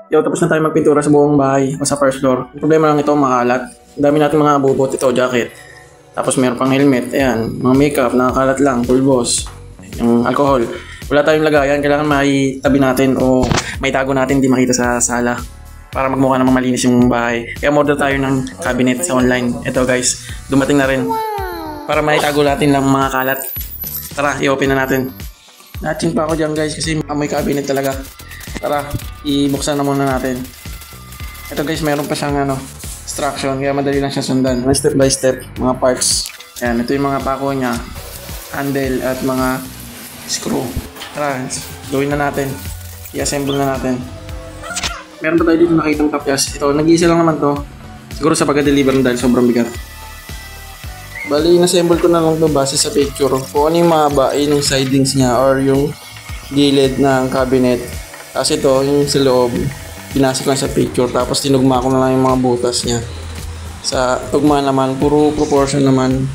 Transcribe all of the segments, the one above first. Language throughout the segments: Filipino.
Yo, tapos na tayo magpintura sa buong bahay o sa first floor. Yung problema lang ito, makalat. Ang dami natin mga abubot. Ito, jacket. Tapos meron pang helmet. Ayan, mga makeup, nakakalat lang, pulbos. Yung alcohol. Wala tayong lagayan. Kailangan may tabi natin o may tago natin hindi makita sa sala. Para magmukha namang malinis yung bahay. Kaya order tayo ng cabinet sa online. Ito guys, dumating na rin. Para may tago natin lang mga kalat. Tara, i-open na natin. Natching pa ako dyan guys kasi amoy cabinet talaga. Tara, ibuksan na muna natin. Ito guys, meron pa siyang instruction, kaya madali lang siya sundan. Step by step, mga parts. Ayan, ito yung mga pako niya, handle at mga screw. Tara, gawin na natin. I-assemble na natin. Meron pa tayo dito nakitang tapyas. Ito, nag-iisa lang naman to. Siguro sa pag-deliver dahil sobrang bigat. Bali, in-assemble ko na lang to base sa picture. Kung ano yung mahaba, yung sidings niya or yung gilid ng cabinet. Kasi ito, yung sa loob, binasa ko lang sa picture. Tapos tinugma ko na lang yung mga butas niya. Sa tugma naman, puro proportion naman.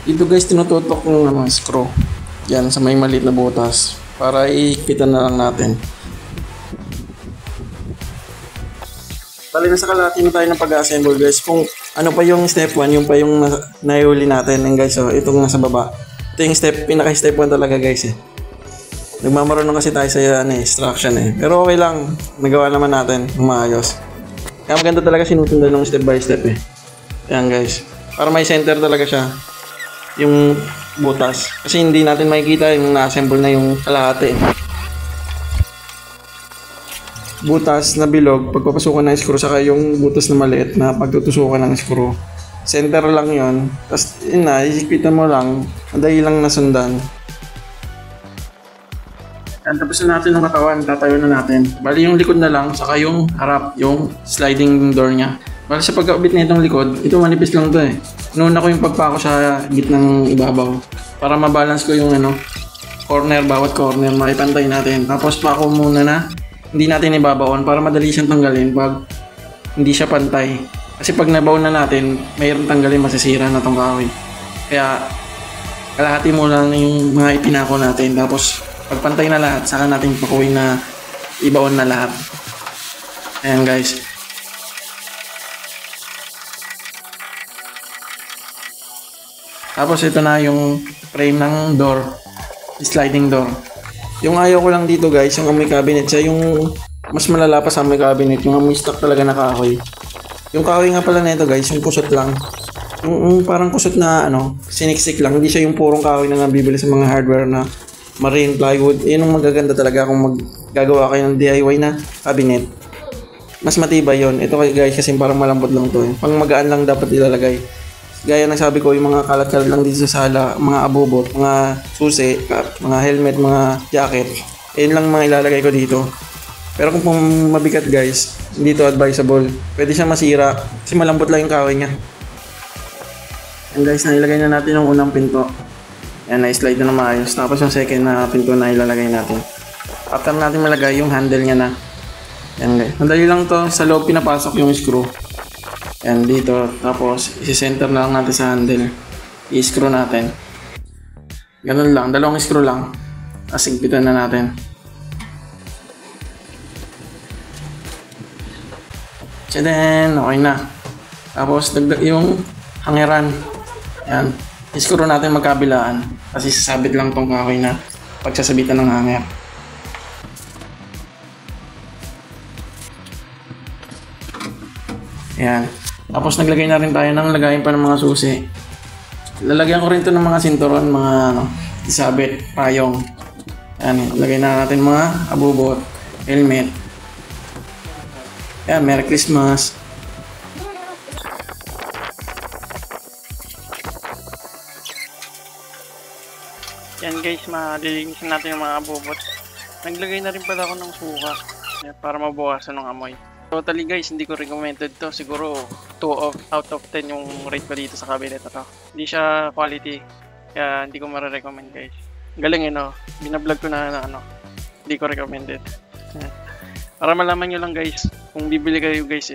Dito guys, tinututok ng screw. Yan, sa may maliit na butas. Para iikitan na lang natin. Bali, nasa kalahati na tayo ng pag-assemble guys. Kung ano pa yung step 1, yung pa yung nahuli natin. And guys, itong nasa baba. Ito yung pinaka-step 1 talaga guys eh. Nagmamarunong kasi tayo sa instruction eh. Pero okay lang, nagawa naman natin ng maayos. Kaya maganda talaga sinusundan ng step by step eh. Ayan guys. Para may center talaga siya. Yung butas. Kasi hindi natin makikita yung na-assemble na yung kalahati eh. Butas na bilog, pagpapasukan ng screw, saka yung butas na maliit na pagtutusukan ng screw. Center lang yon. Tapos yun na, isikpitan mo lang, madali lang nasundan. Yan, tapos na natin ang katawan, tatayo na natin. Bali yung likod na lang, saka yung harap, yung sliding door niya. Bali sa pagkabit na itong likod, ito manipis lang to eh. Inuna ko yung pagpako sa gitnang ibabaw. Para mabalance ko yung corner, bawat corner, maipantay natin. Tapos pako muna na. Hindi natin ibabaon para madali siyang tanggalin pag hindi siya pantay. Kasi pag nabaon na natin, mayroong tanggalin, masisira na tong kahoy. Kaya kalahati mo lang yung mga ipinako natin. Tapos pag pantay na lahat, saka natin pakuin na ibaon na lahat. Ayan guys. Tapos ito na yung frame ng door, sliding door. Yung ayaw ko lang dito guys, yung amoy cabinet siya, yung mas malala pa sa amoy cabinet, yung amoy stock talaga na kahoy. Yung kahoy nga pala nito guys, yung kusot lang. Yung parang kusot na siniksik lang, hindi siya yung purong kahoy na nabibili sa mga hardware na marine plywood. Yun ang magaganda talaga kung maggagawa kayo ng DIY na cabinet. Mas matibay yon. Ito guys kasi parang malambot lang to. Pang magaan lang dapat ilalagay. Gaya ng sabi ko, yung mga kalat-kalat lang dito sa sala, mga abubot, mga susi, mga helmet, mga jacket, yun lang mga ilalagay ko dito. Pero kung mabigat guys, hindi to advisable. Pwede siyang masira kasi malambot lang yung kahoy niya. And guys, nailagay na natin yung unang pinto. Yan, na-slide na maayos. Tapos yung second na pinto na ilalagay natin. After natin malagay yung handle niya na. Yan guys, madali lang to. Sa loob pinapasok yung screw. Yan dito, tapos isi-center na lang natin sa handle. I-screw natin. Ganun lang, dalawang screw lang. Tapos higpitan na natin. And then, okay na. Tapos dagdag yung hangeran. Yan, i-screw natin magkabilaan. Kasi sasabit lang tong kahoy na pagsasabitan ng hanger. Yan. Tapos naglagay na rin tayo ng lagayin pa ng mga susi. Lalagyan ko rin ito ng mga sinturon, mga isabit, payong. Yan, lagay na natin mga abubot, helmet. Yan, Merry Christmas. Yan guys, malilinisin natin yung mga abubot. Naglagay na rin pala ako ng suka para mabawasan ng amoy. Totally guys, hindi ko recommended to. Siguro 2 out of 10 yung rate ko dito sa cabinet na to. Hindi siya quality, kaya hindi ko mara-recommend guys. Galing binablog ko na hindi ko recommended. Para malaman nyo lang guys, kung bibili kayo guys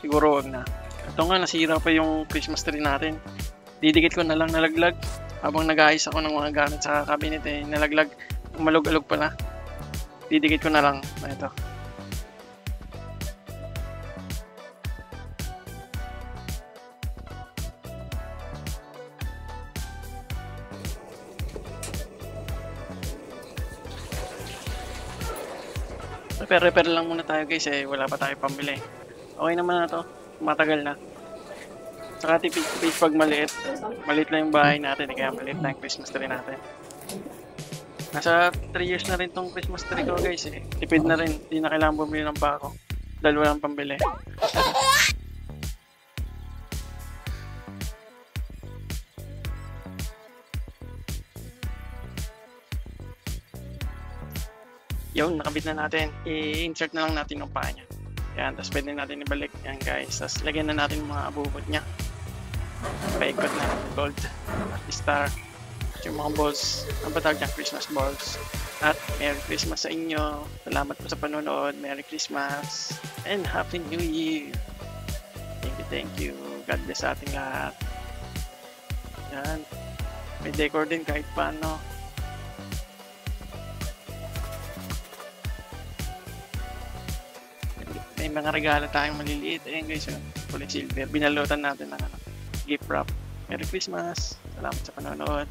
siguro wag na. Ito nga, nasira pa yung Christmas tree natin. Didikit ko na lang, nalaglag. Habang nag-aayos ako ng mga gamit sa cabinet nalaglag. Malug-alog pala. Didikit ko na lang. Ito. Repair lang muna tayo guys wala pa tayo pambili. Okay naman na to, matagal na. Saka tipid pag maliit lang yung bahay natin kaya maliit na yung Christmas tree natin. Nasa 3 years na rin tong Christmas tree ko guys tipid na rin, hindi na kailangan bumili ng bako dahil walang pambili. Yun, nakabit na natin. I-insert na lang natin yung paa niya. Yan, tapos pwede natin ibalik. Yan guys, tapos lagyan na natin yung mga abubot niya. Paikot na, gold, star, yung mga balls. Ang patawag niya, Christmas balls. At Merry Christmas sa inyo. Salamat po sa panonood. Merry Christmas. And Happy New Year. Thank you. God bless sa ating lahat. Yan. May decor din kahit paano. May mga regalo tayong maliliit. Ayan guys, kulay silver. Binalutan natin ng gift wrap. Merry Christmas. Salamat sa panonood.